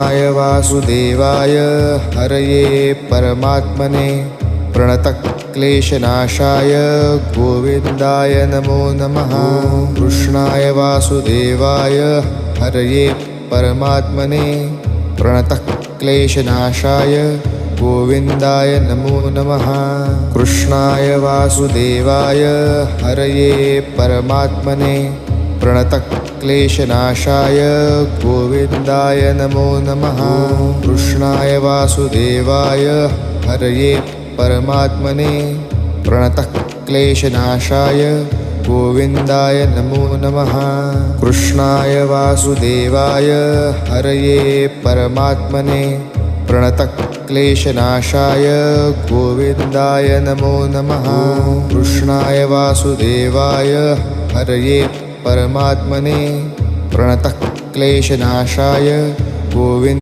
वासुदेवाय हरये परमात्मने प्रणतक्लेशनाशाय गोविन्दाय नमो नमः। कृष्णाय वासुदेवाय हरये परमात्मने प्रणतक्लेशनाशाय गोविन्दाय नमो नमः। कृष्णाय वासुदेवाय हरये परमात्मने प्रणतक्लेशनाशाय गोविन्दाय नमो नमः। कृष्णाय वासुदेवाय हरये परमात्मने प्रणतक्लेशनाशाय गोविन्दाय नमो नमः। कृष्णाय वासुदेवाय हरये परमात्मने प्रणतक्लेशनाशाय गोविन्दाय नमो नमः। कृष्णाय वासुदेवाय हरये परमात्मने प्रणतक्लेशनाशाय गोविन्द